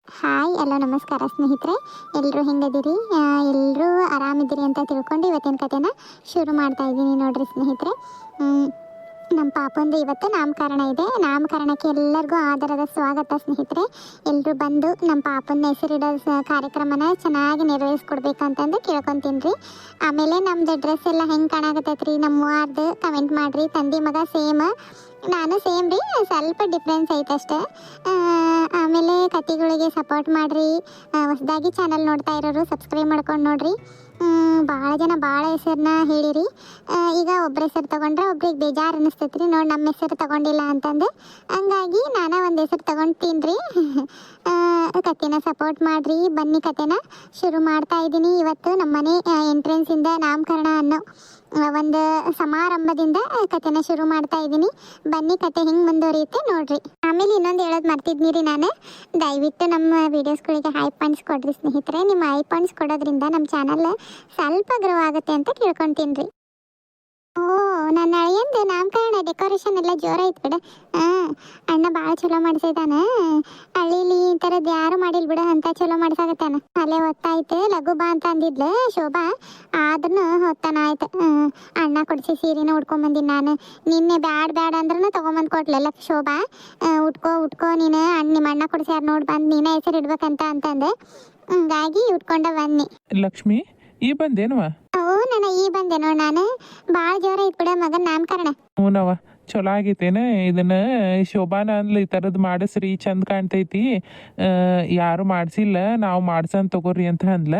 Hi ಎಲ್ಲೋ ನಮಸ್ಕಾರ ಸ್ನೇಹಿತರೆ. ಎಲ್ಲರೂ ಹೆಂಗದಿರಿ? ಎಲ್ಲರೂ ಆರಾಮಿದ್ದೀರಿ ಅಂತ ತಿಳ್ಕೊಂಡು ಇವತ್ತಿನ ಕಥೆನ ಶುರು ಮಾಡ್ತಾ ಇದ್ದೀನಿ ನೋಡ್ರಿ ಸ್ನೇಹಿತರೆ. ನಮ್ಮ ಪಾಪಂದು ಇವತ್ತು ನಾಮಕರಣ ಇದೆ. ನಾಮಕರಣಕ್ಕೆ ಎಲ್ಲರಿಗೂ ಆದರದ ಸ್ವಾಗತ ಸ್ನೇಹಿತರೆ. ಎಲ್ಲರೂ ಬಂದು ನಮ್ಮ ಪಾಪನ ಹೆಸರಿಡೋ ಕಾರ್ಯಕ್ರಮನ ಚೆನ್ನಾಗಿ ನೆರವೇರಿಸ್ಕೊಡ್ಬೇಕಂತಂದು ಕೇಳ್ಕೊತೀನಿ ರೀ. ಆಮೇಲೆ ನಮ್ಮದು ಡ್ರೆಸ್ ಎಲ್ಲ ಹೆಂಗೆ ಕಾಣಾಕತ್ತೈತೆ ರೀ ನಮ್ಮ ವಾರ್ದು ಕಮೆಂಟ್ ಮಾಡಿರಿ. ತಂದೆ ಮಗ ಸೇಮ್, ನಾನು ಸೇಮ್ ರೀ, ಸ್ವಲ್ಪ ಡಿಫ್ರೆನ್ಸ್ ಐತಷ್ಟೇ. ಆಮೇಲೆ ಕತೆಗಳಿಗೆ ಸಪೋರ್ಟ್ ಮಾಡಿರಿ. ಹೊಸದಾಗಿ ಚಾನಲ್ ನೋಡ್ತಾ ಇರೋರು ಸಬ್ಸ್ಕ್ರೈಬ್ ಮಾಡ್ಕೊಂಡು ನೋಡಿರಿ. ಭಾಳ ಜನ ಭಾಳ ಹೆಸರನ್ನ ಹೇಳಿರಿ. ಈಗ ಒಬ್ಬರ ಹೆಸರು ತೊಗೊಂಡ್ರೆ ಒಬ್ರಿಗೆ ಬೇಜಾರು ಅನ್ನಿಸ್ತೈತೆ ರೀ. ನೋಡಿ ನಮ್ಮ ಹೆಸರು ತೊಗೊಂಡಿಲ್ಲ ಅಂತಂದು, ಹಂಗಾಗಿ ನಾನು ಒಂದು ಹೆಸರು ತೊಗೊಳ್ತೀನಿ ರೀ. ಕತೆನ ಸಪೋರ್ಟ್ ಮಾಡಿರಿ. ಬನ್ನಿ ಕತೆನ ಶುರು ಮಾಡ್ತಾ ಇದ್ದೀನಿ. ಇವತ್ತು ನಮ್ಮ ಮನೆ ಎಂಟ್ರೆನ್ಸಿಂದ ನಾಮಕರಣ ಅನ್ನೋ ಒಂದು ಸಮಾರಂಭದಿಂದ ಕತೆನ ಶುರು ಮಾಡ್ತಾ ಇದ್ದೀನಿ. ಬನ್ನಿ ಕತೆ ಹೆಂಗೆ ಮುಂದುವರಿಯುತ್ತೆ ನೋಡ್ರಿ. ಆಮೇಲೆ ಇನ್ನೊಂದು ಹೇಳೋದು ಮರ್ತಿದ್ನಿ ರೀ ನಾನು, ದಯವಿಟ್ಟು ನಮ್ಮ ವೀಡಿಯೋಸ್ಗಳಿಗೆ ಹೈ ಪಾಯಿಂಟ್ಸ್ ಕೊಡ್ರಿ ಸ್ನೇಹಿತರೆ. ನಿಮ್ಮ ಹೈ ಪಾಯಿಂಟ್ಸ್ ಕೊಡೋದ್ರಿಂದ ನಮ್ಮ ಚಾನಲ್ ಸ್ವಲ್ಪ ಗ್ರೋ ಆಗುತ್ತೆ ಅಂತ ಕೇಳ್ಕೊತೀನಿ ರೀ. ಓ, ನನ್ನ ಅಳಿಯಂದು ನಾಮಕರಣ ಡೆಕೋರೇಷನ್ ಎಲ್ಲ ಜೋರಾಯ್ತು ಬಿಡ. ಅಣ್ಣ ಭಾಳ ಚಲೋ ಮಾಡಿಸಿದಾನ. ಹಳ್ಳೀಲಿ ಈ ಥರದ್ದು ಯಾರು ಮಾಡಿಲ್ ಬಿಡ, ಅಂತ ಚಲೋ ಮಾಡ್ಸಾಕತ್ತಾನ. ಅಲ್ಲೇ ಹೊತ್ತಾಯ್ತು, ಲಘು ಬಾ ಅಂತ ಅಂದಿದ್ಲು ಶೋಭಾ, ಆದ್ರೂ ಹೊತ್ತಾನ ಆಯ್ತು. ಅಣ್ಣ ಕೊಡಿಸಿ ಸೀರೆನ ಉಟ್ಕೊಂಬಂದಿನಿ ನಾನು. ನಿನ್ನೆ ಬ್ಯಾಡ ಅಂದ್ರೂ ತೊಗೊಂಬಂದು ಕೊಟ್ಲಲ್ಲ ಶೋಭಾ, ಉಟ್ಕೋ ನೀನು, ನಿಮ್ಮ ಅಣ್ಣ ಕೊಡಿಸ್ಯಾರ ನೋಡಿ ಬಂದು ನೀನೇ ಹೆಸರು ಇಡ್ಬೇಕಂತ ಅಂತಂದೆ. ಹಂಗಾಗಿ ಉಟ್ಕೊಂಡ ಬನ್ನಿ. ಲಕ್ಷ್ಮಿ, ಈ ಬಂದೇನವ? ನನ್ನ ಈ ಬಂದೆ ನೋಡಿ ನಾನು. ಭಾಳ ಜೋರ ಐತ್ ಬಿಡ ಮಗನ ನಾಮಕರಣ. ಹ್ಞೂನವ, ಚಲೋ ಆಗೈತೇನ? ಇದನ್ನ ಶೋಭಾನ ಅಂದ್ಲ ಈ ಥರದ್ದು ಮಾಡಿಸ್ರಿ ಚಂದ ಕಾಣ್ತೈತಿ, ಯಾರು ಮಾಡಿಸಿಲ್ಲ, ನಾವು ಮಾಡ್ಸನ್ ತಗೋರಿ ಅಂತ ಅಂದ್ಲ.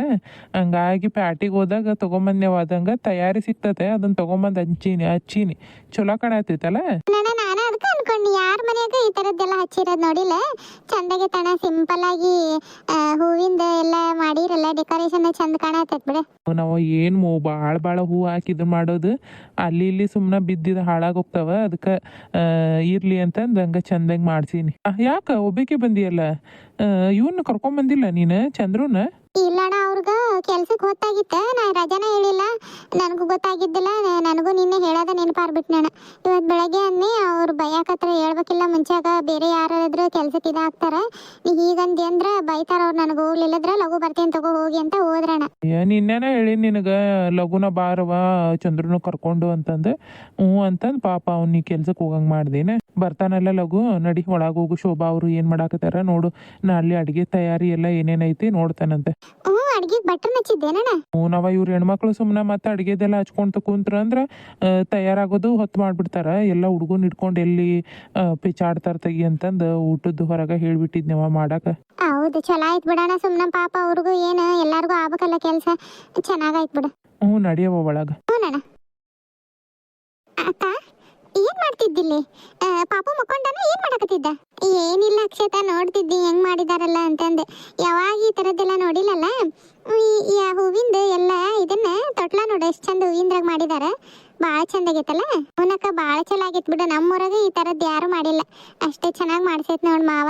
ಹಂಗಾಗಿ ಪ್ಯಾಟಿಗೆ ಹೋದಾಗ ತೊಗೊಂಬಂದೇವ. ಅದಂಗ ತಯಾರಿ ಸಿಗ್ತತೆ, ಅದನ್ನ ತೊಗೊಂಬಂದು ಹಚ್ಚೀನಿ. ಚಲೋ ಕಾಣತೈತಲ್ಲ? ನಾನು ಅದಕ್ಕೆ ಅನ್ಕೊಂಡು ಯಾರ ಮನೆಯಾಗ ಈ ಥರದ್ದೆಲ್ಲ ಹಚ್ಚಿರೋದು ನೋಡಿಲ್ಲ. ಚಂದಾಗಿ ತಣ ಸಿಂಪಲ್ ಆಗಿ ಹೂವಿಂದ ಎಲ್ಲ ಮಾಡಿರಲ್ಲ, ಡೆಕೋರೇಷನ್ ಚಂದ ಕಾಣತೈತ್ ಬಿಡ. ನಾವು ಏನು ಭಾಳ ಹೂ ಹಾಕಿದ್ ಮಾಡೋದು, ಅಲ್ಲಿ ಇಲ್ಲಿ ಸುಮ್ಮನೆ ಬಿದ್ದಿದ್ದು ಹಾಳಾಗೋಗ್ತಾವ. ಅದಕ್ಕೆ ಇರ್ಲಿ ಅಂತಂದು ಹಂಗೆ ಚಂದಾಗಿ ಮಾಡ್ಸೀನಿ. ಯಾಕೆ ಒಬ್ಬಕ್ಕೆ ಬಂದಿಯಲ್ಲ? ಇವನ್ನ ಕರ್ಕೊಂಬಂದಿಲ್ಲ ನೀನು, ಚಂದ್ರನ? ಇಲ್ಲಣ್ಣ, ಅವ್ರಿಗೆ ಕೆಲ್ಸಕ್ಕೆ ಹೊತ್ತಾಗಿತ್ತ, ನಾ ರಜಾನ ಹೇಳಿಲ್ಲ, ನನಗೂ ಗೊತ್ತಾಗಿದ್ದಿಲ್ಲ. ನನಗೂ ನಿನ್ನೆ ಹೇಳೋದ ನೆನಪಾರ್ಬಿಟ್ನಣ್ಣ. ಇವತ್ತು ಬೆಳಗ್ಗೆ ಅನ್ನಿ ಅವ್ರು ಬೈಯಾಕತ್ರ ಹೇಳ್ಬೇಕಿಲ್ಲ ಮುಂಚಾಗ, ಬೇರೆ ಯಾರಾದ್ರೂ ಕೆಲ್ಸಕ್ಕೆ ಇದಾಗ್ತಾರ, ನೀ ಹೀಗಂದಿ ಅಂದ್ರೆ ಬೈತಾರ ಅವ್ರು. ನನಗೆ ಹೋಗ್ಲಿಲ್ಲದ್ರ ಲಘು ಬರ್ತೀನಿ ತಗೋ ಹೋಗಿ ಅಂತ ಹೋದ್ರಣ್ಣ. ನಿನ್ನೆನ ಹೇಳಿ ನಿನಗೆ ಲಘುನ ಬಾರವ ಚಂದ್ರನ ಕರ್ಕೊಂಡು ಅಂತಂದು. ಹ್ಞೂ ಅಂತಂದು ಪಾಪ ಅವ್ನಿ ಕೆಲ್ಸಕ್ಕೆ ಹೋಗಂಗೆ ಮಾಡ್ದೇನೆ. ಬರ್ತಾನಲ್ಲ ಲಘು, ನಡಿ ಒಳಗೆ ಹೋಗು. ಶೋಭಾ ಅವರು ಏನು ಮಾಡಾಕತ್ತಾರ ನೋಡು. ನಾ ಅಲ್ಲಿ ಅಡುಗೆ ತಯಾರಿ ಎಲ್ಲ ಏನೇನೈತಿ ನೋಡ್ತಾನಂತೆ. ಅಡ್ಗೆ ಬಟ್ರ್ ಹಚ್ಚಿದ್ದೇನಣ್ಣ? ನಾವ ಇವ್ರ ಹೆಣ್ಮಕ್ಳು ಸುಮ್ಮನೆ ಮತ್ತೆ ಅಡುಗೆದೆಲ್ಲ ಹಚ್ಕೊಂತ ಕುಂತ್ರ ಅಂದ್ರೆ ತಯಾರಾಗೋದು ಹೊತ್ತು ಮಾಡ್ಬಿಡ್ತಾರ. ಎಲ್ಲ ಹುಡುಗನ್ ಇಟ್ಕೊಂಡು ಎಲ್ಲಿ ಪಿಚಾಡ್ತಾರ ತೆಗಿ ಅಂತಂದು ಊಟದ್ದು ಹೊರಗೆ ಹೇಳ್ಬಿಟ್ಟಿದ್ನವ ಮಾಡಾಕ. ಹೌದು, ಚಲೋ ಆಯ್ತು ಬಿಡಣ. ಸುಮ್ಮನೆ ಪಾಪ ಅವ್ರಿಗೂ ಏನು ಎಲ್ಲಾರ್ಗೂ ಆಗ್ಬೇಕಲ್ಲ ಕೆಲಸ. ಚೆನ್ನಾಗಾಯ್ತು ಬಿಡ. ಹ್ಞೂ, ನಡಿಯವ ಒಳಗ. ಹ್ಞೂನಣ್ಣ. ಅಕ್ಕ, ಏನ್ ಮಾಡ್ತಿದ್ದಿಲ್ಲಿ? ಪಾಪು ಮಕ್ಕೊಂಡಾನ, ಏನ್ ಮಾಡಕತ್ತಿದ್ದ? ಏನಿಲ್ಲ ಅಕ್ಷತಾ, ನೋಡ್ತಿದ್ದಿ ಹೆಂಗ್ ಮಾಡಿದಾರಲ್ಲ ಅಂತಂದೆ. ಯಾವಾಗ ಈ ಥರದ್ದೆಲ್ಲ ನೋಡಿಲ್ಲಲ್ಲ. ಈ ಹೂವಿಂದ ಎಲ್ಲ ಇದನ್ನ ತೊಟ್ಲ ನೋಡು, ಎಷ್ಟು ಚಂದ ಹೂವಿಂದ್ರಾಗ ಮಾಡಿದಾರ. ಭಾಳ ಚಂದಾಗೈತಲ್ಲ. ಅವನಕ್ಕ ಭಾಳ ಚಲೋ ಆಗೈತ್ ಬಿಡು. ನಮ್ಮೂರಾಗ ಈ ಥರದ್ದು ಯಾರು ಮಾಡಿಲ್ಲ, ಅಷ್ಟೇ ಚೆನ್ನಾಗಿ ಮಾಡ್ಸೈತ್ ನೋಡ್ ಮಾವ.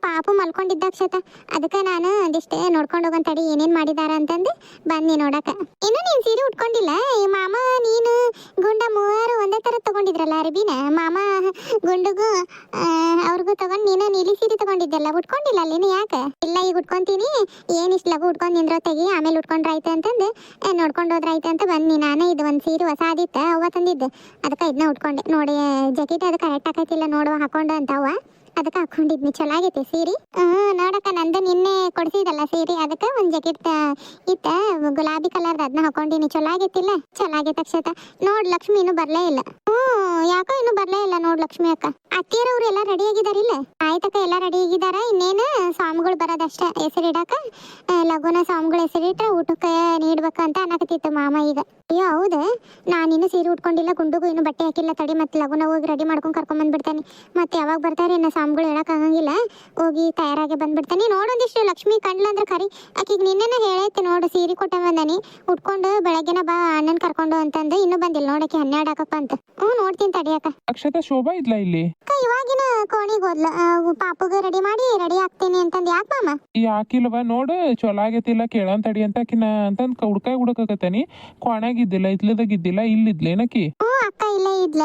ಪಾಪು ಮಲ್ಕೊಂಡಿದ್ದ ಅಕ್ಷತ, ಅದಕ್ಕೆ ನಾನು ಒಂದಿಷ್ಟೇ ನೋಡ್ಕೊಂಡು ಹೋಗಂತಡಿ ಏನೇನು ಮಾಡಿದಾರ ಅಂತಂದು ಬನ್ನಿ ನೋಡಕ. ಇನ್ನು ನೀನು ಸೀರೆ ಉಟ್ಕೊಂಡಿಲ್ಲ? ಈ ಮಾಮ ನೀನು ಗುಂಡ ಮೂವರು ಒಂದೇ ಥರ ತಗೊಂಡಿದ್ರಲ್ಲ ಅರಿಬಿನ. ಮಾಮ ಗುಂಡುಗೂ ಅವ್ರಿಗೂ ತಗೊಂಡು ನೀನು ನೀಲಿ ಸೀರೆ ತಗೊಂಡಿದ್ದೆಲ್ಲ, ಉಟ್ಕೊಂಡಿಲ್ಲ ಅಲ್ಲಿನ? ಯಾಕೆ? ಇಲ್ಲ, ಈಗ ಉಟ್ಕೊಂತೀನಿ, ಏನಿಷ್ಟು ಲಘು ಉಟ್ಕೊಂಡು ನಿಂದ್ರೋ ತೆಗಿ, ಆಮೇಲೆ ಉಟ್ಕೊಂಡ್ರಾಯ್ತು ಅಂತಂದು ನೋಡ್ಕೊಂಡು ಹೋದ್ರಾಯ್ತು ಅಂತ ಬನ್ನಿ. ನಾನು ಇದು ಒಂದು ಸೀರೆ ಹೊಸ ಆದಿತ್ತ, ಅವ್ವ ತಂದಿದ್ದು, ಅದಕ್ಕೆ ಇದನ್ನ ಉಟ್ಕೊಂಡೆ. ನೋಡಿ ಜಾಕೆಟ್ ಅದು ಕರೆಕ್ಟ್ ಆಕೈತಿಲ್ಲ ನೋಡುವ ಹಾಕೊಂಡು ಅಂತ ಅವ್ವ, ಅದಕ್ಕೆ ಹಾಕೊಂಡಿದ್ನಿ. ಚಲೋ ಆಗೈತಿ ಸೀರೆ. ನೋಡಕ್ಕ, ನಂದು ನಿನ್ನೆ ಕೊಡ್ಸಿದಲ್ಲ ಸೀರೆ, ಅದಕ್ಕೆ ಒಂದು ಜಾಕೆಟ್ ಇತ್ತ ಗುಲಾಬಿ ಕಲರ್ದು, ಅದನ್ನ ಹಾಕೊಂಡಿನಿ. ಚಲೋ ಆಗೈತಿಲ್ಲ? ಚಲೋ ಆಗೈತೆ ಅಕ್ಷತ. ನೋಡ್ ಲಕ್ಷ್ಮಿ ಇನ್ನೂ ಬರ್ಲೇ ಇಲ್ಲ. ಯಾಕೋ ಇನ್ನೂ ಬರ್ಲೇ ಇಲ್ಲ ನೋಡ್ ಲಕ್ಷ್ಮಿ ಅಕ್ಕ. ಅತ್ತಿಯರವ್ರು ಎಲ್ಲ ರೆಡಿ ಆಗಿದಾರಿಲ್ಲ? ಆಯ್ತಕ್ಕ, ಎಲ್ಲ ರೆಡಿ ಆಗಿದಾರ. ಇನ್ನೇನು ಸ್ವಾಮಿಗಳು ಬರೋದಷ್ಟ ಹೆಸರಿಡಾಕ. ಲಘುನ ಸ್ವಾಮಿಗಳು ಹೆಸರಿಟ್ರೆ ಊಟಕ್ಕೆ ನೀಡ್ಬೇಕಂತ ಅನ್ನಕತ್ತಿತ್ತು ಮಾಮ ಈಗ. ಅಯ್ಯೋ ಹೌದು, ನಾನು ಇನ್ನೂ ಸೀರೆ ಉಟ್ಕೊಂಡಿಲ್ಲ, ಗುಂಡುಗೂ ಇನ್ನೂ ಬಟ್ಟೆ ಹಾಕಿಲ್ಲ. ತಡಿ ಮತ್ತೆ ಲಘುನ ಹೋಗಿ ರೆಡಿ ಮಾಡ್ಕೊಂಡು ಕರ್ಕೊಂಬಂದ್ಬಿಡ್ತಾನೆ. ಮತ್ತೆ ಯಾವಾಗ ಬರ್ತಾರೆ ಇನ್ನು ಸ್ವಾಮಿಗಳು ಹೇಳಕ್ಕಾಗಂಗಿಲ್ಲ, ಹೋಗಿ ತಯಾರಾಗಿ ಬಂದ್ಬಿಡ್ತಾನೆ. ನೋಡೊಂದಿಷ್ಟು ಲಕ್ಷ್ಮಿ ಕಂಡ್ಲಂದ್ರೆ ಕರಿ, ಆಕಿಗೆ ನಿನ್ನೆನ ಹೇಳೈತೆ ನೋಡು, ಸೀರೆ ಕೊಟ್ಟ ಬಂದಾನಿ, ಉಟ್ಕೊಂಡು ಬೆಳಗ್ಗೆನ ಬಾ ಅಣ್ಣನ್ ಕರ್ಕೊಂಡು ಅಂತಂದು. ಇನ್ನೂ ಬಂದಿಲ್ಲ ನೋಡಕ್ಕೆ, 12 ಹಾಕಪ್ಪ ಅಂತ. ನೋಡ್ತೀನಿ ತಡಿಯಕ್ಕ. ಅಕ್ಷತಾ, ಶೋಭಾ ಇದ್ಲ ಇಲ್ಲಿ? ಇವಾಗಿನ ಕೋಣಿಗೆ ಹೋದ್ಲ. ಪಾಪುಗೆ ರೆಡಿ ಮಾಡಿ ರೆಡಿ ಆಗ್ತೀನಿ ಅಂತಂದು. ಯಾಕೆ ಮಾಮ? ಯಾಕಿಲ್ವ ನೋಡು, ಚಲೋ ಆಗೈತಿಲ್ಲ, ಕೇಳೋನ್ ತಡಿ ಅಂತ ಆಕಿನ ಅಂತಂದು ಹುಡ್ಕಾಕತ್ತಾನಿ. ಕೋಣಾಗಿದ್ದಿಲ್ಲ, ಇದ್ಲದಾಗಿದ್ದಿಲ್ಲ, ಇಲ್ಲಿದ್ಲೇನಕಿ? ಅಕ್ಕ ಇಲ್ಲೇ ಇದ್ಲ.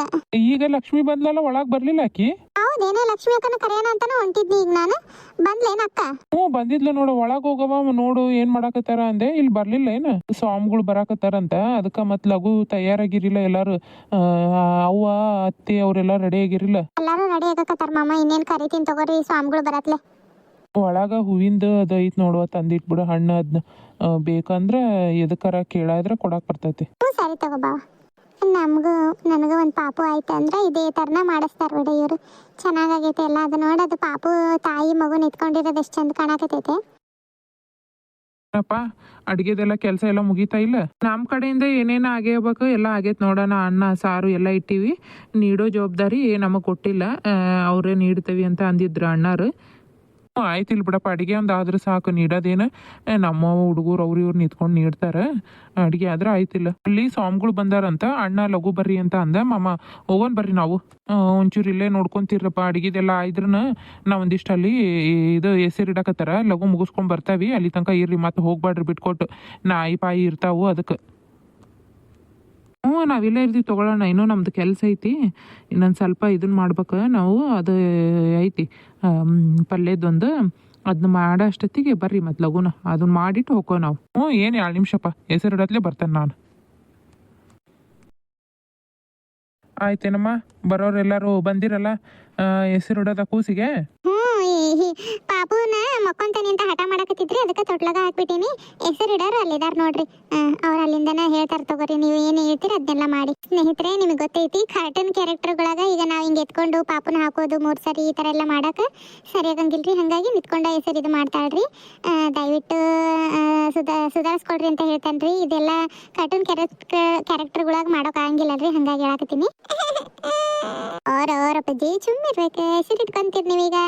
ಈಗ ಲಕ್ಷ್ಮಿ ಬಂದ್ಲಲ್ಲ, ಒಳಗ್ ಬರ್ಲಿಲ್ಲ ಆಕಿ? ಹೌದೇನೇ ಲಕ್ಷ್ಮಿ ಅಕ್ಕನ ಕರೆಯೋಣ ಅಂತಾನು ಹೊಂಟಿದ್ನಿ ಈಗ ನಾನು. ಬಂದ್ಲೇನ ಅಕ್ಕ? ಹ್ಞೂ ಬಂದಿದ್ಲು ನೋಡು, ಒಳಗೆ ಹೋಗವ ನೋಡು ಏನು ಮಾಡಾಕತ್ತಾರ ಅಂದೆ. ಇಲ್ಲಿ ಬರ್ಲಿಲ್ಲ ಏನು ಸ್ವಾಮಿಗಳು ಬರಾಕತ್ತಾರಂತ, ಅದಕ್ಕೆ ಮತ್ತೆ ಲಘು ತಯಾರಾಗಿರಿಲ್ಲ ಎಲ್ಲಾರು. ಅವ್ವ ಅತ್ತೆ ಅವರೆಲ್ಲ ರೆಡಿ ಆಗಿರಿಲ್ಲ. ಎಲ್ಲಾರು ರೆಡಿ ಆಗಕತ್ತಾರ ಮಾಮ. ಇನ್ನೇನ್ ಕರಿತೀನಿ ತಗೋರಿ ಸ್ವಾಮಿಗಳು ಬರತ್ಲೆ. ಒಳಗ ಹೂವಿಂದ ಅದು ಐತ್ ನೋಡುವ, ತಂದಿಟ್ಬಿಡು ಹಣ್ಣು. ಅದನ್ನ ಬೇಕಂದ್ರೆ ಎದಕ್ಕಾರ ಕೇಳಾದ್ರೆ ಕೊಡಾಕ್ ಬರ್ತೈತಿ. ಹ್ಞೂ ಸರಿ ತಗೋ ಬಾವ. ನನಗೂ ಒಂದು ಪಾಪು ಆಯ್ತು ಅಂದ್ರೆ ಇದೇ ಥರನ ಮಾಡಿಸ್ತಾರ ಬಿಡು ಇವರು. ಚೆನ್ನಾಗೈತೆ ಎಲ್ಲ. ಅದು ನೋಡೋದು ಪಾಪು ತಾಯಿ ಮಗು ನಿಂತ್ಕೊಂಡಿರೋದು ಎಷ್ಟು ಚಂದ ಕಾಣಕತ್ತೈತೆ. ಅಪ್ಪ ಅಡ್ಗೆದೆಲ್ಲ ಕೆಲಸ ಎಲ್ಲ ಮುಗೀತಾ ಇಲ್ಲ? ನಮ್ಮ ಕಡೆಯಿಂದ ಏನೇನು ಆಗ್ಯಬೇಕು ಎಲ್ಲ ಆಗೈತೆ ನೋಡೋಣ. ಅನ್ನ ಸಾರು ಎಲ್ಲ ಇಟ್ಟಿವಿ. ನೀಡೋ ಜವಾಬ್ದಾರಿ ನಮಗೆ ಕೊಟ್ಟಿಲ್ಲ, ಅವರೇ ನೀಡ್ತೇವಿ ಅಂತ ಅಂದಿದ್ರು ಅಣ್ಣಾರು. ಆಯ್ತಿಲ್ಲ ಬಿಡಪ್ಪ, ಅಡುಗೆ ಒಂದು ಆದ್ರೆ ಸಾಕು. ನೀಡೋದೇನು ನಮ್ಮ ಹುಡುಗರು ಅವ್ರು ಇವ್ರು ನಿಂತ್ಕೊಂಡು ನೀಡ್ತಾರೆ. ಅಡುಗೆ ಆದ್ರೆ ಆಯ್ತಿಲ್ಲ. ಅಲ್ಲಿ ಸ್ವಾಮಿಗಳು ಬಂದಾರಂತ, ಅಣ್ಣ ಲಘು ಬರ್ರಿ ಅಂತ ಅಂದ. ಮಾಮ ಹೋಗೋಣ ಬರ್ರಿ ನಾವು. ಒಂಚೂರು ಇಲ್ಲೇ ನೋಡ್ಕೊಂತೀರಪ್ಪ, ಅಡುಗೆದೆಲ್ಲ ಆಯ್ದ್ರೂ ನಾವು ಒಂದಿಷ್ಟು ಅಲ್ಲಿ ಇದು ಹೆಸರಿಡಕತ್ತಾರ, ಲಘು ಮುಗಿಸ್ಕೊಂಡು ಬರ್ತಾವಿ. ಅಲ್ಲಿ ತನಕ ಇರ್ರಿ, ಮತ್ತೆ ಹೋಗ್ಬೇಡ್ರಿ ಬಿಟ್ಕೊಟ್ಟು. ನಾಯಿ ಪಾಯಿ ಇರ್ತಾವು ಅದಕ್ಕೆ. ಹ್ಞೂ ನಾವಿಲ್ಲೇ ಇರ್ತೀವಿ ತೊಗೊಳ್ಳೋಣ. ಇನ್ನೂ ನಮ್ದು ಕೆಲಸ ಐತಿ, ಇನ್ನೊಂದು ಸ್ವಲ್ಪ ಇದನ್ನ ಮಾಡ್ಬೇಕು ನಾವು. ಅದು ಐತಿ ಪಲ್ಯದೊಂದು, ಅದನ್ನ ಮಾಡೋ ಅಷ್ಟೊತ್ತಿಗೆ ಬರ್ರಿ ಮತ್ತು ಲಘುನ ಅದನ್ನ ಮಾಡಿಟ್ಟು ಹೋಗೋ ನಾವು. ಹ್ಞೂ ಏನು 2 ನಿಮಿಷಪ್ಪ, ಹೆಸರಿಡತ್ಲೆ ಬರ್ತೇನೆ ನಾನು. ಆಯ್ತೇನಮ್ಮ, ಬರೋರೆಲ್ಲರೂ ಬಂದಿರಲ್ಲ ಹೆಸರಿಡೋದ ಕೂಸಿಗೆ? ಪಾಪುನ ಮಕ್ಕೊಂತಾನೆ ಅಂತ ಹಠ ಮಾಡಕತ್ತಿದ್ರಿ, ಅದಕ್ಕೆ ತೊಟ್ಲಾಗ ಹಾಕ್ಬಿಟ್ಟಿನಿ. ಹೆಸರಿಡೋರು ಅಲ್ಲಿದಾರ ನೋಡ್ರಿ. ಅವ್ರು ಅಲ್ಲಿಂದನ ಹೇಳ್ತಾರ ತಗೋರಿ, ನೀವು ಏನು ಹೇಳ್ತೀರಿ ಅದನ್ನೆಲ್ಲ ಮಾಡಿ. ಸ್ನೇಹಿತರೆ, ನಿಮಗೆ ಗೊತ್ತೈತಿ ಕಾರ್ಟೂನ್ ಕ್ಯಾರೆಕ್ಟರ್ಗಳಾಗ ಈಗ ನಾವು ಹಿಂಗೆ ಎತ್ಕೊಂಡು ಪಾಪುನ ಹಾಕೋದು 3 ಸರಿ ಈ ಥರ ಎಲ್ಲ ಮಾಡಕ್ಕೆ ಸರಿಯಾಗಂಗಿಲ್ರಿ. ಹಾಗಾಗಿ ನಿಂತ್ಕೊಂಡ ಹೆಸರು ಇದು ಮಾಡ್ತಾಳ್ರಿ. ದಯವಿಟ್ಟು ಸುಧಾರಿಸ್ಕೊಡ್ರಿ ಅಂತ ಹೇಳ್ತಾನ್ರಿ. ಇದೆಲ್ಲ ಕಾರ್ಟೂನ್ ಕ್ಯಾರೆಕ್ಟರ್ಗಳಾಗ ಮಾಡೋಕೆ ಆಗಂಗಿಲ್ಲಲ್ರಿ, ಹಂಗಾಗಿ ಹೇಳಕತ್ತೀನಿ. ಅವರಪ್ಪಜ್ಜಿ ಚುಮ್ಮಿರ್ಬೇಕು, ಹೆಸರು ಇಟ್ಕೊಂತೀರಿ ನೀವೀಗ.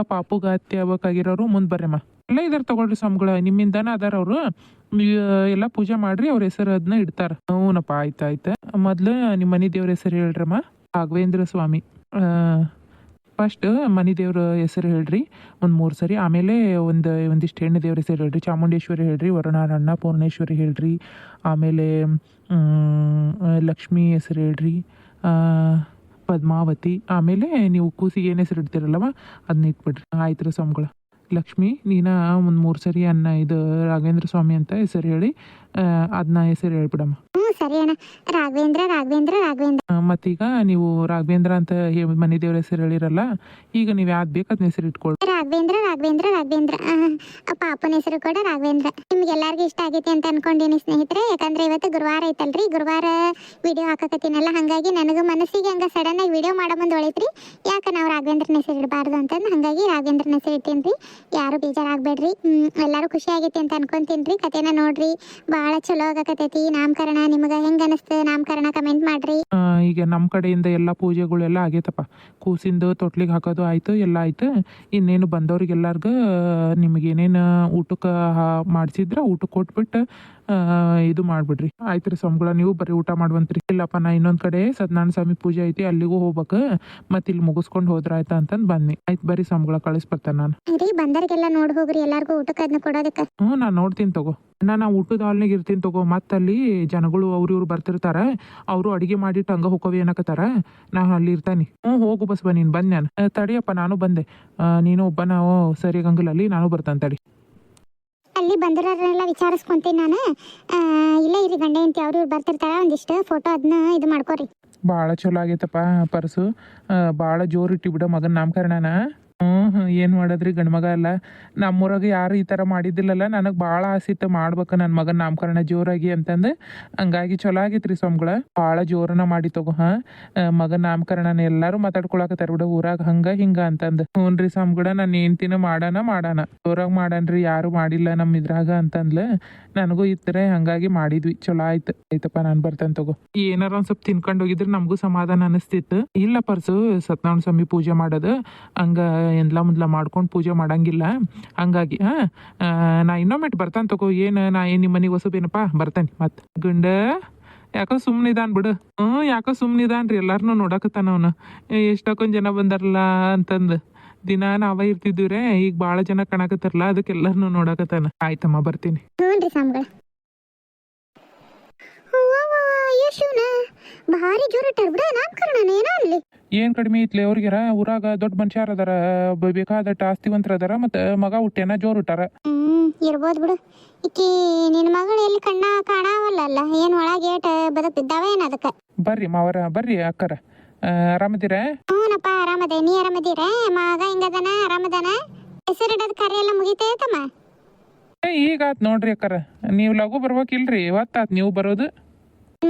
ಪಾಪುಗ ಹತ್ಯೆ ಆಗ್ಬೇಕಾಗಿರೋರು ಮುಂದೆ ಬರ್ರಮ್ಮ. ಎಲ್ಲ ಇದಾರೆ ತಗೊಳ್ರಿ ಸ್ವಾಮಿಗಳ, ನಿಮ್ಮಿಂದಾನ ಅದಾರ ಅವರು. ಎಲ್ಲ ಪೂಜೆ ಮಾಡ್ರಿ, ಅವ್ರ ಹೆಸರು ಅದನ್ನ ಇಡ್ತಾರ. ಹ್ಞೂನಪ್ಪ, ಆಯ್ತಾಯ್ತು. ಮೊದ್ಲು ನಿಮ್ಮ ಮನೆ ದೇವ್ರ ಹೆಸರು ಹೇಳ್ರಮ್ಮ. ರಾಘವೇಂದ್ರ ಸ್ವಾಮಿ. ಫಸ್ಟ್ ಮನೆ ದೇವ್ರ ಹೆಸರು ಹೇಳ್ರಿ ಒಂದು 3 ಸರಿ. ಆಮೇಲೆ ಒಂದಿಷ್ಟು ಹೆಣ್ಣು ದೇವ್ರ ಹೆಸರು ಹೇಳ್ರಿ. ಚಾಮುಂಡೇಶ್ವರಿ ಹೇಳ್ರಿ, ವರುಣಾರಣ್ಣ, ಪೂರ್ಣೇಶ್ವರಿ ಹೇಳ್ರಿ. ಆಮೇಲೆ ಲಕ್ಷ್ಮೀ ಹೆಸರು ಹೇಳ್ರಿ, ಪದ್ಮಾವತಿ. ಆಮೇಲೆ ನೀವು ಕೂಸಿಗೆ ಏನು ಹೆಸರು ಇಡ್ತೀರಲ್ಲವ ಅದನ್ನ ಇಟ್ಬಿಡ್ರಿ. ಆಯ್ತು ರೀ ಸ್ವಾಮಿಗಳ. ಲಕ್ಷ್ಮಿ, ನೀನ ಒಂದು 3 ಸರಿ ಇದು ರಾಘವೇಂದ್ರ ಸ್ವಾಮಿ ಅಂತ ಹೆಸರು ಹೇಳಿ ಅದನ್ನ ಹೆಸರು ಹೇಳ್ಬಿಡಮ್ಮ. ಸರಿ ಅಣ್ಣ. ರಾಘವೇಂದ್ರ ರಾಘವೇಂದ್ರ ರಾಘವೇಂದ್ರ. ಮತ್ತೀಗ ನೀವು ರಾಘವೇಂದ್ರ ಅಂತ ಮನೆ ದೇವ್ರ ಹೆಸರು ಹೇಳಿರಲ್ಲ, ಈಗ ನೀವು ಯಾವ್ದು ಬೇಕು ಅದನ್ನ ಹೆಸರು ಇಟ್ಕೊಳ್ಳಿ. ರಾಘವೇಂದ್ರ ರಾಘವೇಂದ್ರ ರಾಘವೇಂದ್ರ. ಪಾಪನ ಹೆಸರು ಕೂಡ ರಾಘವೇಂದ್ರ. ನಿಮ್ಗೆಲ್ಲರಿಗೂ ಇಷ್ಟ ಆಗೈತಿ ಅಂತ ಅನ್ಕೊಂಡೀನಿ ಸ್ನೇಹಿತರೆ. ಯಾಕಂದ್ರೆ ಇವತ್ತು ಗುರುವಾರ ಐತಲ್ರಿ, ಗುರುವಾರ ವಿಡಿಯೋ ಹಾಕಕತ್ತೀನಲ್ಲ, ಹಾಗಾಗಿ ನನಗೂ ಮನಸ್ಸಿಗೆ ಹಂಗ ಸಡನ್ ಆಗಿ ವಿಡಿಯೋ ಮಾಡೋ ಮುಂದೆ ಹೊಳಿತ್ರಿ, ಯಾಕೆ ನಾವು ರಾಘವೇಂದ್ರನ ಹೆಸರು ಇಡಬಾರ್ದು ಅಂತಂದು ಹಾಗಾಗಿ ರಾಘವೇಂದ್ರನ ಹೆಸರು ಇಟ್ಟೀನಿ. ಯಾರು ಬೇಜಾರಾಗಬೇಡ್ರಿ, ಎಲ್ಲರೂ ಖುಷಿ ಆಗೈತಿ ಅಂತ ಅನ್ಕೊಂತೀನಿ. ಕತೆನ ನೋಡ್ರಿ, ಭಾಳ ಚಲೋ ಆಗಕತೈತಿ ನಾಮಕರಣ. ನಿಮ್ಗೆ ಹೆಂಗ ಅನಿಸ್ತು ನಾಮಕರಣ ಕಮೆಂಟ್ ಮಾಡ್ರಿ. ಈಗ ನಮ್ಮ ಕಡೆಯಿಂದ ಎಲ್ಲ ಪೂಜೆಗಳೆಲ್ಲ ಆಗೈತಪ್ಪ. ಕೂಸಿಂದು ತೊಟ್ಲಿಗೆ ಹಾಕೋದು ಆಯ್ತು, ಎಲ್ಲ ಆಯ್ತು. ಇನ್ನೇನು ಬಂದವ್ರಿಗೆಲ್ಲರಿಗೂ ನಿಮಗೇನೇನು ಊಟಕ್ಕೆ ಮಾಡಿಸಿದ್ರೆ ಊಟಕ್ಕೆ ಕೊಟ್ಬಿಟ್ಟು ಇದು ಮಾಡಿಬಿಡ್ರಿ. ಆಯ್ತು ರೀ ಸ್ವಾಮಿಗಳ, ನೀವು ಬರೀ ಊಟ ಮಾಡುವಂತ್ರಿ. ಇಲ್ಲಪ್ಪ, ನಾ ಇನ್ನೊಂದು ಕಡೆ ಸತ್ಯನಾರಾಯಣ ಸ್ವಾಮಿ ಪೂಜೆ ಐತಿ, ಅಲ್ಲಿಗೂ ಹೋಗ್ಬೇಕು. ಮತ್ತೆ ಇಲ್ಲಿ ಮುಗಿಸ್ಕೊಂಡು ಹೋದ್ರ ಆಯ್ತಾ ಅಂತಂದು ಬನ್ನಿ. ಆಯ್ತು ಬರ್ರಿ ಸ್ವಾಮಿಗಳ, ಕಳಿಸ್ಬರ್ತೇನೆ ನಾನು. ಬಂದವ್ರಿಗೆಲ್ಲ ನೋಡಿ ಹೋಗ್ರಿ, ಎಲ್ಲರಿಗೂ ಊಟಕ್ಕೆ ಅದನ್ನ ಕೊಡೋದಕ್ಕೆ. ನಾನು ನೋಡ್ತೀನಿ ತಗೋ. ನಾ ಊಟದ ಹಾಲ್ನಾಗ ಇರ್ತೀನಿ ತಗೋ. ಮತ್ತೆ ಅಲ್ಲಿ ಜನಗಳು ಇವ್ರು ಬರ್ತಿರ್ತಾರೆ, ಅವರು ಅಡುಗೆ ಮಾಡಿಟ್ಟು ಹಂಗ ಹೋಗೋವಿ ಏನಕತ್ತಾರ. ನಾನು ಅಲ್ಲಿ ಇರ್ತಾನೆ. ಹೋಗು ಬಸ್ವ, ನೀನು ಬಂದು ನಾನು ತಡಿಯಪ್ಪ, ನಾನು ಬಂದೆ. ನೀನು ಒಬ್ಬ ನಾವು ಸರಿಯಾಗಂಗಿಲ್ಲ ಅಲ್ಲಿ, ನಾನು ಬರ್ತಾನೆ ತಡಿ. ಅಲ್ಲಿ ಬಂದಿರೋರೆಲ್ಲ ವಿಚಾರಿಸ್ಕೊಂತೀನಿ ನಾನು. ಇಲ್ಲೇ ಇರಿ, ಗಂಡ ಹೆಂಡತಿ ಅವ್ರು ಇವ್ರು ಬರ್ತಿರ್ತಾರ, ಒಂದಿಷ್ಟು ಫೋಟೋ ಅದನ್ನ ಇದು ಮಾಡ್ಕೋರಿ. ಭಾಳ ಚಲೋ ಆಗೈತಪ್ಪ ಪರ್ಸು. ಭಾಳ ಜೋರು ಇಟ್ಟಿ ಬಿಡ ಮಗನ ನಾಮಕರಣನ. ಏನು ಮಾಡೋದ್ರಿ, ಗಂಡ್ಮಗ ಅಲ್ಲ. ನಮ್ಮೂರಾಗ ಯಾರು ಈ ಥರ ಮಾಡಿದ್ದಿಲ್ಲಲ್ಲ. ನನಗೆ ಭಾಳ ಆಸೆ ಇತ್ತು ಮಾಡ್ಬೇಕು ನನ್ನ ಮಗನ ನಾಮಕರಣ ಜೋರಾಗಿ ಅಂತಂದು. ಹಂಗಾಗಿ ಚಲೋ ಆಗೈತ್ರಿ ಸ್ವಾಮಿಗಳ, ಭಾಳ ಜೋರನ ಮಾಡಿ ತಗೋ. ಮಗನ ನಾಮಕರಣನ ಎಲ್ಲರೂ ಮಾತಾಡ್ಕೊಳಕತ್ತಾರ ಬಿಡ ಊರಾಗ, ಹಂಗ ಹಿಂಗ ಅಂತಂದು. ಹ್ಞೂ ರೀ ಸ್ವಾಮಿಗಳ, ನಾನು ಹೆಂಡ್ತಿನ ಮಾಡೋಣ ಜೋರಾಗಿ ಮಾಡನ್ರಿ, ಯಾರು ಮಾಡಿಲ್ಲ ನಮ್ಮ ಇದ್ರಾಗ ಅಂತಂದ್ಲ. ನನಗೂ ಇತ್ತರೆ, ಹಂಗಾಗಿ ಮಾಡಿದ್ವಿ. ಚಲೋ ಆಯ್ತಪ್ಪ, ನಾನು ಬರ್ತೇನೆ ತಗೋ. ಏನಾರ ಒಂದು ಸ್ವಲ್ಪ ತಿನ್ಕೊಂಡು ಹೋಗಿದ್ರೆ ನಮಗೂ ಸಮಾಧಾನ ಅನಿಸ್ತಿತ್ತು. ಇಲ್ಲ ಪರ್ಸು, ಸತ್ಯನಾರಾಯಣ ಸ್ವಾಮಿ ಪೂಜೆ ಮಾಡೋದು ಹಂಗ ಎಂದ್ಲ ಮುಂದ್ಲ ಮಾಡ್ಕೊಂಡು ಪೂಜೆ ಮಾಡಂಗಿಲ್ಲ. ಹಂಗಾಗಿ ನಾ ಇನ್ನೊಮ್ಮೆಟ್ಟು ಬರ್ತಾನೆ ತಗೋ. ಏನು ನಿಮ್ಮ ಮನೆಗೆ ಹೊಸಬೇನಪ್ಪ, ಬರ್ತಾನೆ. ಮತ್ತೆ ಗಂಡ ಯಾಕೋ ಸುಮ್ಮನಿದಾನ್ ಬಿಡು. ಯಾಕೋ ಸುಮ್ಮನಿದಾನ್ರಿ, ಎಲ್ಲಾರನ್ನೂ ನೋಡಕತ್ತಾನ ಅವನು. ಎಷ್ಟೊಂದು ಜನ ಬಂದಾರಲ್ಲ ಅಂತಂದು. ದಿನ ನಾವ ಇರ್ತಿದ್ವಿ, ಈಗ ಭಾಳ ಜನ ಕಾಣಕತ್ತಾರಲ್ಲ, ಅದಕ್ಕೆ ಎಲ್ಲಾರನ್ನೂ ನೋಡಕತ್ತಾನ. ಆಯ್ತಮ್ಮ, ಬರ್ತೀನಿ. ಹ್ಞೂ ರೀ ಸ್ವಾಮಿಗಳ. ಭಾರಿ ಜೋರ್ ಇಟ್ಟಾರ ಬಿಡ ನಾಮಕರಣ ಏನೋ ಅನ್ಲಿ. ಏನು ಕಡಿಮೆ ಐತ್ಲಿ ಅವ್ರಿಗಾರ ಊರಾಗ ದೊಡ್ಡ ಮನುಷ್ಯರು ಅದಾರ, ಬೇಕಾದಟ್ಟು ಆಸ್ತಿವಂತರ ಅದಾರ, ಮತ್ತು ಮಗ ಹುಟ್ಟೇನ ಜೋರು ಇಟ್ಟಾರ. ಇರ್ಬೋದು ಬಿಡು. ಈಕಿ ನಿನ್ನ ಮಗಳು ಎಲ್ಲಿ ಕಾಣಾವಲ್ಲ ಏನು ಒಳಗೆ ಏಟ ಬದಕ್ ಬಿದ್ದಾವ ಏನು ಅದಕ್ಕೆ. ಬರ್ರಿ ಮಾವರ, ಬರ್ರಿ ಅಕ್ಕರ, ಆರಾಮದಿರ? ಹ್ಞೂನಪ್ಪ ಆರಾಮದೆ. ನೀ ಆರಾಮದೀರ? ಮಗ ಹಿಂಗದನ ಆರಾಮದನ? ಹೆಸರಿಡೋದು ಕರೆ ಎಲ್ಲ ಮುಗಿತೈತಮ್ಮ? ಈಗ ಆತ್ ನೋಡ್ರಿ ಅಕ್ಕರ, ನೀವು ಲಘು ಬರ್ಬೇಕಿಲ್ರಿ, ಇವತ್ತಾತ್ ನೀವು ಬರೋದು.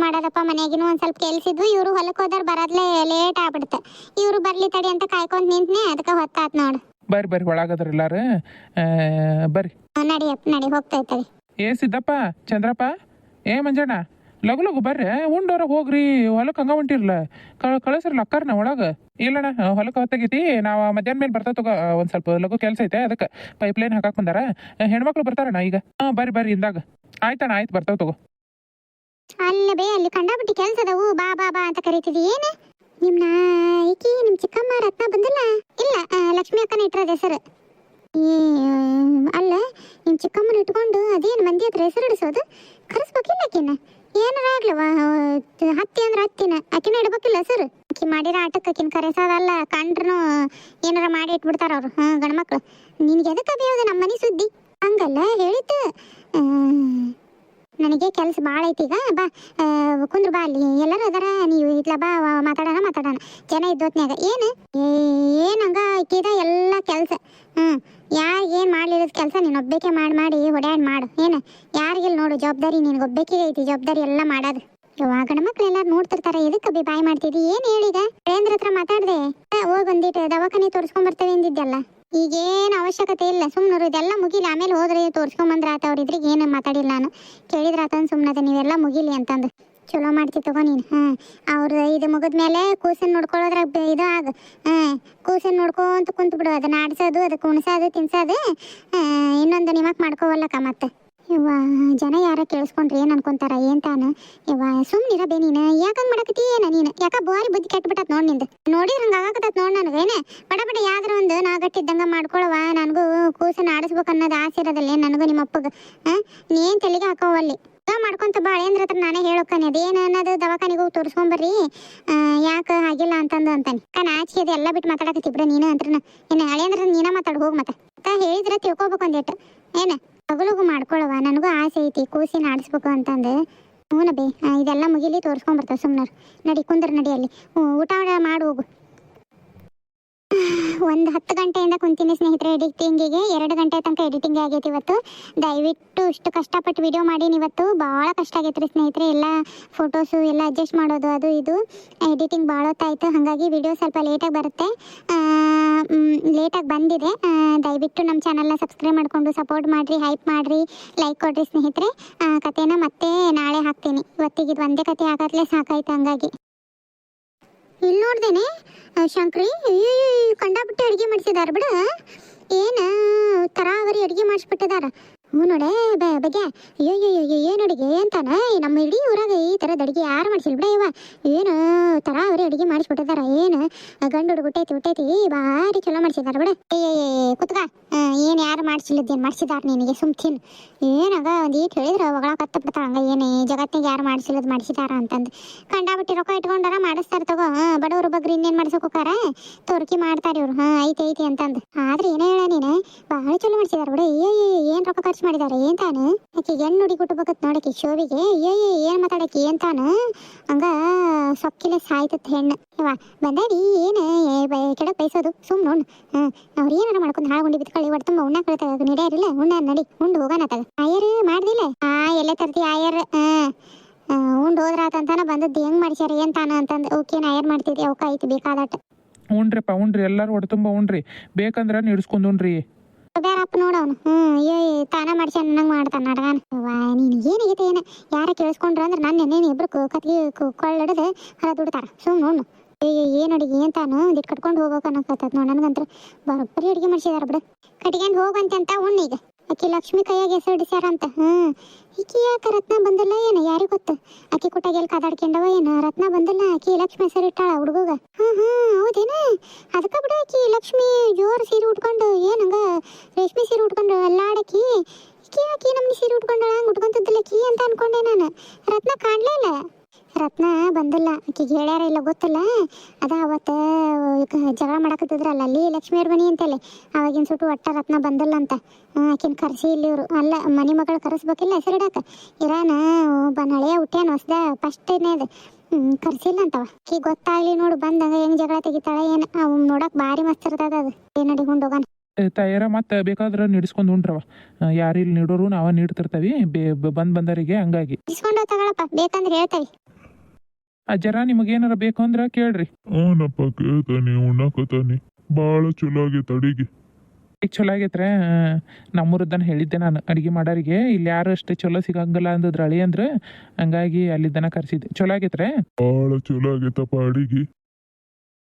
ಮಾಡೋದಪ್ಪ, ಮನೆಯಾಗಿನೂ ಒಂದ್ ಸ್ವಲ್ಪ ಕೆಲ್ಸಿದ್ವು, ಇವರು ಹೊಲಕ್ಕೆ ಹೋದಾರ ಬರೋದ್ಲೆ ಲೇಟ್ ಆಗ್ಬಿಡುತ್ತೆ. ಇವರು ಬರ್ಲಿ ತಡಿ ಅಂತ ಕಾಯ್ಕೊಂಡ್ ನಿಂತ್ನೆ, ಅದಕ್ಕೆ ಹೊತ್ತಾತ್ ನೋಡು. ಬರ್ರಿ ಬರ್ರಿ, ಒಳಗದ್ರ ಎಲ್ಲಾರು, ಬರ್ರಿ. ನಡಿ ಹೋಗ್ತಾ ಇರ್ತದೆ. ಏ ಸಿದ್ದಪ್ಪ, ಚಂದ್ರಪ್ಪ, ಏ ಮಂಜಣ್ಣ, ಲಘು ಲಘು ಬರ್ರಿ, ಉಂಡವ್ರ ಹೋಗ್ರಿ, ಹೊಲಕ್ಕೆ ಹಂಗ ಹೊಂಟಿರ್ಲ, ಕಳಿಸ್ರಲ್ಲ ಅಕ್ಕರ್ನ ಒಳಗೆ. ಇಲ್ಲಣ್ಣ, ಹೊಲಕ್ಕೆ ಹೊತ್ತಾಗೈತಿ, ನಾವು ಮಧ್ಯಾಹ್ನ ಮೇಲೆ ಬರ್ತಾ ತಗೋ, ಒಂದು ಸ್ವಲ್ಪ ಲಘು ಕೆಲಸ ಐತೆ, ಅದಕ್ಕೆ ಪೈಪ್ಲೈನ್ ಹಾಕಕ್ಕೆ ಬಂದಾರ. ಹೆಣ್ಮಕ್ಳು ಬರ್ತಾರಣ್ಣ ಈಗ. ಬರ್ರಿ ಬರ್ರಿ ಇಂದಾಗ. ಆಯ್ತಣ್ಣ, ಆಯ್ತು, ಬರ್ತಾವ ತಗೋ. ಅಲ್ಲ ಬೇ, ಅಲ್ಲಿ ಕಂಡಾಬಿಟ್ಟು ಕೆಲ್ಸ ಅದಾವು, ಬಾ ಬಾ ಬಾ ಅಂತ ಕರೀತಿದಿ. ಏನು ನಿಮ್ನ ಈಕಿ ನಿಮ್ ಚಿಕ್ಕಮ್ಮ ರತ್ನ ಬಂದಿಲ್ಲ? ಇಲ್ಲ, ಲಕ್ಷ್ಮಿ ಅಕ್ಕನ ಇಟ್ಟಿರೋದು ಹೆಸರು. ಅಲ್ಲ, ನಿಮ್ ಚಿಕ್ಕಮ್ಮನ ಇಟ್ಕೊಂಡು ಅದೇನು ಮಂದಿ ಹತ್ರ ಹೆಸರು ಇಡಿಸೋದು? ಕರೆಸ್ಬೇಕಿಲ್ಲ ಆಕಿನ? ಏನಾರ ಆಗ್ಲವ, ಹತ್ತಿ ಅಂದ್ರೆ ಹತ್ತಿನ ಆಕಿನ ಇಡ್ಬೇಕಿಲ್ಲ ಹೆಸರು? ಆಕಿ ಮಾಡಿರೋ ಆಟಕ್ಕೆ ಆಕಿನ ಕರೆಸೋದಲ್ಲ, ಕಂಡ್ರು ಏನಾರ ಮಾಡಿ ಇಟ್ಬಿಡ್ತಾರ ಅವ್ರು. ಗಂಡ್ಮಕ್ಳು ನಿನ್ಗೆ ಎದಕ್ಕೆ ಬೇಯೋದು ನಮ್ಮ ಮನೆ ಸುದ್ದಿ? ಹಂಗಲ್ಲ ಹೇಳಿದ್ದು. ನನಗೆ ಕೆಲಸ ಭಾಳ ಐತಿ ಈಗ. ಬಾ ಕುಂದ್ರ, ಬಾ, ಅಲ್ಲಿ ಎಲ್ಲರೂ ಅದಾರ, ನೀವು ಇತ್ಲ ಬಾ, ಮಾತಾಡೋಣ ಜನ ಇದ್ದೋತ್ನ್ಯಾಗ. ಏನು ಹಂಗ ಇಕ್ಕಿದ ಎಲ್ಲ ಕೆಲಸ. ಯಾರಿಗೇನು ಮಾಡ್ಲಿರೋದು ಕೆಲಸ ನೀನು ಒಬ್ಬಕ್ಕೆ ಮಾಡಿ ಹೊಡ್ಯಾಡ್ ಮಾಡು. ಏನು ಯಾರಿಗೆಲ್ಲ ನೋಡು ಜವಾಬ್ದಾರಿ ನಿನಗೊಬ್ಬಕ್ಕೆ ಐತಿ, ಜವಾಬ್ದಾರಿ ಎಲ್ಲ ಮಾಡೋದು. ಇವಾಗ ಗಂಡ್ಮಕ್ಳು ಎಲ್ಲಾರು ನೋಡ್ತಿರ್ತಾರೆ, ಎದಕ್ಕೆ ಬಿ ಬಾಯ್ ಮಾಡ್ತಿದ್ದಿ? ಏನು ಹೇಳೀಗ? ಪ್ರೇಂದ್ರ ಹತ್ರ ಮಾತಾಡ್ದೆ, ಹೋಗಿ ಒಂದಿಟ್ಟು ದವಾಖಾನೆ ತೋರಿಸ್ಕೊಂಬರ್ತೇವೆ ಎಂದಿದ್ದಲ್ಲ. ಈಗೇನು ಅವಶ್ಯಕತೆ ಇಲ್ಲ, ಸುಮ್ಮನರು ಇದೆಲ್ಲ ಮುಗಿಲಿ, ಆಮೇಲೆ ಹೋದ್ರೆ ತೋರಿಸ್ಕೊಂಬಂದ್ರೆ ಆತ. ಅವ್ರ ಇದ್ರಿಗೆ ಏನು ಮಾತಾಡಿಲ್ಲ ನಾನು, ಕೇಳಿದ್ರೆ ಆತಂದು ಸುಮ್ಮನದ, ನೀವೆಲ್ಲ ಮುಗಿಲಿ ಅಂತಂದು. ಚಲೋ ಮಾಡ್ತಿ ತಗೋ ನೀನು. ಅವ್ರು ಇದು ಮುಗಿದ್ಮೇಲೆ ಕೂಸನ್ನು ನೋಡ್ಕೊಳ್ಳೋದ್ರಾಗ ಇದು ಆಗ. ಕೂಸನ್ನು ನೋಡ್ಕೊಂತ ಕುಂತು ಬಿಡು, ಅದನ್ನ ಆಡ್ಸೋದು, ಅದಕ್ಕೆ ಉಣ್ಸೋದು, ತಿನ್ಸೋದು. ಇನ್ನೊಂದು ನಿಮಕ್ ಮಾಡ್ಕೋವಲ್ಲಕ್ಕ ಮತ್ತೆ. ಇವ್ವ ಜನ ಯಾರ ಕೇಳಿಸ್ಕೊಂಡ್ರೆ ಏನು ಅನ್ಕೊಂತಾರ ಏನ್ ತಾನು? ಇವ್ವ ಸುಮ್ಮನಿರಬೇ ನೀನು, ಯಾಕಂಗೆ ಮಾಡಕತ್ತೀಯೇನ ನೀನು? ಯಾಕ ಬಾರಿ ಬುದ್ಧಿ ಕೆಟ್ಬಿಟ್ಟತ್ ನೋಡಿ ನಿಂದು. ನೋಡಿದ್ರೆ ಹಂಗೆ ಆಗಕತ್ತತ್ ನೋಡಿ ನನಗೆ. ಏನೇ ಬಡ ಯಾವ್ದಾರ ಒಂದು ನಾ ಗಟ್ಟಿದ್ದಂಗೆ ಮಾಡ್ಕೊಳವ, ನನಗೂ ಕೂಸನ್ನು ಆಡಿಸ್ಬೇಕು ಅನ್ನೋದು ಆಸೆ ಇರೋದಲ್ಲೇ ನನಗೂ ನಿಮ್ಮ ಅಪ್ಪಗೆ. ನೀನು ತಲೆಗೆ ಹಾಕೋವಲ್ಲಿ ಮಾಡ್ಕೊಂತ ಬಾಳೇಂದ್ರ ಹತ್ರ ನಾನೇ ಹೇಳೋಕ್ಕನೆ, ಅದೇನು ಅನ್ನೋದು ದವಾಖಾನಿಗೆ ಹೋಗಿ ತೋರಿಸ್ಕೊಂಬರ್ರಿ, ಯಾಕೆ ಆಗಿಲ್ಲ ಅಂತಂದು ಅಂತಾನೆ. ನಾಚಿಕೆ ಅದು ಎಲ್ಲ ಬಿಟ್ಟು ಮಾತಾಡಕತ್ತಿ ಬಿಡ ನೀನು ಅಂತ. ಏನು ಹಳೇಂದ್ರ ನೀನ ಮಾತಾಡು ಹೋಗಿ ಮತ್ತೆ ಹೇಳಿದ್ರೆ ತಿಳ್ಕೊಬೇಕು ಒಂದೇಟು. ಏನು ತಗೊಳಗು ಮಾಡ್ಕೊಳವ, ನನಗೂ ಆಸೆ ಐತಿ ಕೂಸಿನ ಆಡಿಸ್ಬೇಕು ಅಂತಂದು. ಹ್ಞೂ ಬೇ, ಇದೆಲ್ಲ ಮುಗಿಲಿ ತೋರಿಸ್ಕೊಂಬರ್ತಾವೆ ಸುಮ್ಮನರು. ನಡಿ ಕುಂದ್ರ, ನಡಿ ಅಲ್ಲಿ ಊಟ ಮಾಡಿ ಹೋಗು. ಒಂದು 10 ಗಂಟೆಯಿಂದ ಕುಂತೀನಿ ಸ್ನೇಹಿತರೆ ಎಡಿಟಿಂಗಿಗೆ. 2 ಗಂಟೆ ತನಕ ಎಡಿಟಿಂಗ್ ಆಗೈತಿ ಇವತ್ತು. ದಯವಿಟ್ಟು ಇಷ್ಟು ಕಷ್ಟಪಟ್ಟು ವಿಡಿಯೋ ಮಾಡೀನಿ ಇವತ್ತು. ಭಾಳ ಕಷ್ಟ ಆಗೈತೆ ರೀ ಸ್ನೇಹಿತರೆ, ಎಲ್ಲ ಫೋಟೋಸು ಎಲ್ಲ ಅಡ್ಜಸ್ಟ್ ಮಾಡೋದು, ಅದು ಇದು ಎಡಿಟಿಂಗ್ ಭಾಳ ಹೊತ್ತಾಯಿತು. ಹಾಗಾಗಿ ವಿಡಿಯೋ ಸ್ವಲ್ಪ ಲೇಟಾಗಿ ಬರುತ್ತೆ, ಲೇಟಾಗಿ ಬಂದಿದೆ. ದಯವಿಟ್ಟು ನಮ್ಮ ಚಾನಲ್ನ ಸಬ್ಸ್ಕ್ರೈಬ್ ಮಾಡಿಕೊಂಡು ಸಪೋರ್ಟ್ ಮಾಡಿರಿ, ಹೈಪ್ ಮಾಡಿರಿ, ಲೈಕ್ ಕೊಡಿರಿ ಸ್ನೇಹಿತರೆ. ಕಥೆನ ಮತ್ತೆ ನಾಳೆ ಹಾಕ್ತೀನಿ. ಇವತ್ತಿಗೆ ಇದು ಒಂದೇ ಕತೆ ಹಾಕತ್ಲೇ ಸಾಕಾಯ್ತು. ಹಂಗಾಗಿ ಇಲ್ಲಿ ನೋಡ್ದೇನೆ ಶಂಕ್ರಿ ಕಂಡಾಬಿಟ್ಟು ಅಡುಗೆ ಮಾಡಿಸಿದಾರ ಬಿಡ. ಏನು ತರಾವರಿ ಅಡುಗೆ ಮಾಡಿಸ್ಬಿಟ್ಟಿದಾರ. ಹ್ಞೂ ನೋಡೆ ಬಗ್ಗೆ ಅಯ್ಯೋ ಏನು ಅಡುಗೆ ಅಂತಾನ? ನಮ್ಮ ಇಡೀ ಊರಾಗ ಈ ಥರದ ಅಡುಗೆ ಯಾರು ಮಾಡಿಸಿಲ್ಲ ಬಿಡ. ಇವ ಏನು ತರಾವರಿ ಅಡುಗೆ ಮಾಡಿಸ್ಬಿಟ್ಟಿದಾರ. ಏನು ಗಂಡು ಹುಟ್ಟೈತಿ ಭಾರಿ ಚಲೋ ಮಾಡಿಸಿದಾರ ಬಿಡ. ಕುತ್ಗ, ಏನು ಯಾರು ಮಾಡಿಸಿಲ್ಲದೇನು ಮಾಡಿಸಿದಾರ ನಿನಗೆ? ಸುಮ್ತೀನಿ ಏನಾಗ ಒಂದು ಈಟ್ ಹೇಳಿದ್ರೆ ಒಗಳ ಕತ್ತ ಬಿಡ್ತಾರ. ಹಂಗ ಏನು ಜಗತ್ತಿಗೆ ಯಾರು ಮಾಡಿಸಿಲ್ಲದು ಮಾಡಿಸಿದಾರ ಅಂತಂದು ಕಂಡಾಬಿಟ್ಟು ರೊಕ್ಕ ಇಟ್ಕೊಂಡಾರ ಮಾಡಿಸ್ತಾರ ತಗೋ. ಬಡವರು ಬಗ್ರಿ ಇನ್ನೇನು ಮಾಡ್ಸೋಕೆ ಹೋಗಾರ, ತೋರ್ಕಿ ಮಾಡ್ತಾರೆ ಇವ್ರು. ಐತಿ ಅಂತಂದು. ಆದ್ರೆ ಏನೇ ಹೇಳ ನೀನು, ಭಾಳ ಚಲೋ ಮಾಡಿಸಿದಾರ ಬಿಡ. ಏನು ರೊಕ್ಕ ಖರ್ಚು ಮಾಡಿದಾರೆ ಏನ್ ತಾನು? ಆಕಿಗೆ ಹೆಣ್ಣು ಹುಡುಗಿ ಕೊಟ್ಟಬೇಕತ್ ನೋಡಕಿ ಶೋಭಿಗೆ. ಏನು ಮಾತಾಡಕಿ ಏನ್ ತಾನು? ಹಂಗ ಸೊಕ್ಕಿಲೆ ಸಾಯ್ತತ್ ಹೆಣ್ಣು. ಇವ ಬಂದಾಡಿ ಏನು ಕೆಡಕ್ ಬಯಸೋದು ಸುಮ್ಮನೆ. ಅವ್ರು ಏನಾರ ಮಾಡ್ಕೊಂಡು ಹಾಳ್ಗೊಂಡು ಬಿತ್ಕೊಳ್ಳಿ, ಒಟ್ಟು ತುಂಬ ಉಣ್ಣ ಕಳ್ತಾಗ ನಡೆಯಾರಿಲ್ಲ. ನಡಿ ಉಂಡು ಹೋಗೋಣ ತಗ. ಆಯರ್ ಮಾಡ್ದಿಲ್ಲ? ಎಲ್ಲೇ ತರ್ತಿ ಆಯರ್? ಉಂಡು ಹೋದ್ರಾತಂತಾನ ಬಂದದ್ದು ಹೆಂಗ್ ಮಾಡಿಸ್ಯಾರ ಏನ್ ತಾನು ಅಂತಂದು. ಓಕೆ ಆಯರ್ ಮಾಡ್ತಿದ್ದೆ, ಅವಕ್ಕ ಐತಿ ಬೇಕಾದಟ. ಉಣ್ರಿಪ್ಪ ಉಣ್ರಿ, ಎಲ್ಲರೂ ಒಟ್ಟು ತುಂಬ ಉಣ್ರಿ, ಬೇಕಂದ್ರೆ ನಿಡ್ಸ್ಕೊಂಡು ಉಣ್ರಿ. ಬೇರಪ್ಪ ನೋಡವನು ತಾನ ಮಾಡ್ಸ್ಯಾನ ನಂಗೆ ಮಾಡ್ತಾನ ನಡ್ಗಾನ. ನೀನು ಏನಾಗೈತೆ ಏನ ಯಾರ ಕೇಳಿಸ್ಕೊಂಡ್ರ ಅಂದ್ರೆ ನನ್ನ ಇಬ್ರು ಕತ್ಗಿ ಕೊಳ್ಳಿಡದು ಹೊರ ದುಡ್ತಾರ. ಸುಮ್ಮನೆ ಏನು ಅಡುಗೆ ಏನ್ ತಾನು ದಿಟ್ಟು ಕಟ್ಕೊಂಡು ಹೋಗೋಕೆ ಅನ್ನಕತ್ತದ ನೋಡಿ. ನನಗಂತ್ರ ಬರೀ ಅಡುಗೆ ಮಾಡಿಸಿದಾರ ಬಿಡು. ಕಟ್ಕೊಂಡು ಹೋಗಂತ ಉಣ್ಣೀಗ ಆಕಿ ಲಕ್ಷ್ಮಿ ಕೈಯಾಗ ಹೆಸರು ಹಿಡಿಸ್ಯಾರಂತ. ಈಕಿ ಯಾಕೆ ರತ್ನ ಬಂದಿಲ್ಲ ಏನು ಯಾರಿಗೆ ಗೊತ್ತು? ಆಕಿ ಕುಟ್ಟಾಗೆಲ್ಲಿ ಕಾದಾಡ್ಕೊಂಡವ ಏನು? ರತ್ನ ಬಂದಿಲ್ಲ, ಆಕಿ ಲಕ್ಷ್ಮಿ ಹೆಸರು ಇಟ್ಟಾಳ ಹುಡುಗ. ಹೌದೇನ? ಅದಕ್ಕೆ ಬಿಡ ಆಕಿ ಲಕ್ಷ್ಮಿ ಜೋರು ಸೀರೆ ಉಟ್ಕೊಂಡು ಏನಂಗ ರೇಷ್ಮೆ ಸೀರೆ ಉಟ್ಕೊಂಡು ಎಲ್ಲಾಡಕಿ. ಈಕಿ ನಮ್ನಿ ಸೀರೆ ಉಟ್ಕೊಂಡಳ, ಹಂಗೆ ಉಟ್ಕೊಂತಿದ್ದಿಲ್ಲ ಕಿ ಅಂತ ಅನ್ಕೊಂಡೆ ನಾನು. ರತ್ನ ಕಾಣಲೇ ಇಲ್ಲ. ರತ್ನ ಬಂದಿಲ್ಲ, ಆಕಿಗೆ ಹೇಳ್ಯಾರ ಇಲ್ಲ ಗೊತ್ತಿಲ್ಲ. ಅದ ಅವತ್ತು ಜಗಳ ಮಾಡಕತ್ತಿದ್ರಲ್ಲ ಅಲ್ಲಿ ಲಕ್ಷ್ಮಿಯವ್ರ ಮನಿ ಅಂತೇಳಿ, ಅವಾಗಿನ ಸುಟ್ಟು ಒಟ್ಟ ರತ್ನ ಬಂದಿಲ್ಲ ಅಂತ. ಆಕಿನ ಕರೆಸಿ ಇಲ್ಲಿ ಇವರು ಅಲ್ಲ ಮನಿ ಮಗಳು ಕರೆಸ್ಬೇಕಿಲ್ಲ ಹೆಸರಿಡಾಕ. ಇರಾನ ಒಬ್ಬ ನಳೆಯ ಹುಟ್ಟ್ಯಾನ ಹೊಸ್ದ ಫಸ್ಟ್ನೇ ಅದು ಕರ್ಸಿಲ್ಲ ಅಂತವ. ಈಗ ಗೊತ್ತಾಗ್ಲಿ ನೋಡು ಬಂದಂಗ ಹೆಂಗ್ ಜಗಳ ತೆಗಿತಾಳೆ ಏನು. ಅವ್ ನೋಡಕ್ ಭಾರಿ ಮಸ್ತ್ ಇರ್ತದ ಅದು. ನಡಿ ಹೋಗೋಣ. ತಯಾರ ಮತ್ತೆ ಬೇಕಾದ್ರೆ ನಿಡ್ಸ್ಕೊಂಡು ಉಂಡ್ರವ. ಯಾರು ಇಲ್ಲಿ ನೀಡೋರು ನಾವ ನೀಡ್ತಿರ್ತಾವಿ ಬಂದರಿಗೆ. ಹಂಗಾಗಿ ಇಸ್ಕೊಂಡು ತಗೊಳಪ್ಪ, ಬೇಕಂದ್ರೆ ಹೇಳ್ತೇವೆ. ಅಜ್ಜರ ನಿಮಗೇನಾರ ಬೇಕು ಅಂದ್ರೆ ಕೇಳ್ರಿ. ಅವನಪ್ಪ ಕೇಳ್ತಾನೆ ಉಣ್ಣಾಕತಾನೆ ಭಾಳ ಚಲೋ ಆಗೈತೆ ಅಡಿಗೆ. ಈಗ ಚಲೋ ಆಗೈತ್ರೆ. ನಮ್ಮೂರದ್ದನ ಹೇಳಿದ್ದೆ ನಾನು ಅಡುಗೆ ಮಾಡೋರಿಗೆ, ಇಲ್ಲಿ ಯಾರು ಅಷ್ಟೇ ಚಲೋ ಸಿಗಂಗಿಲ್ಲ ಅಂದಿದ್ರು ಅಳಿ ಅಂದ್ರೆ, ಹಂಗಾಗಿ ಅಲ್ಲಿದ್ದನ ಕರ್ಸಿದ್ದೆ. ಚಲೋ ಆಗೈತ್ರೆ. ಭಾಳ ಚಲೋ ಆಗೈತಪ್ಪ ಅಡಿಗೆ.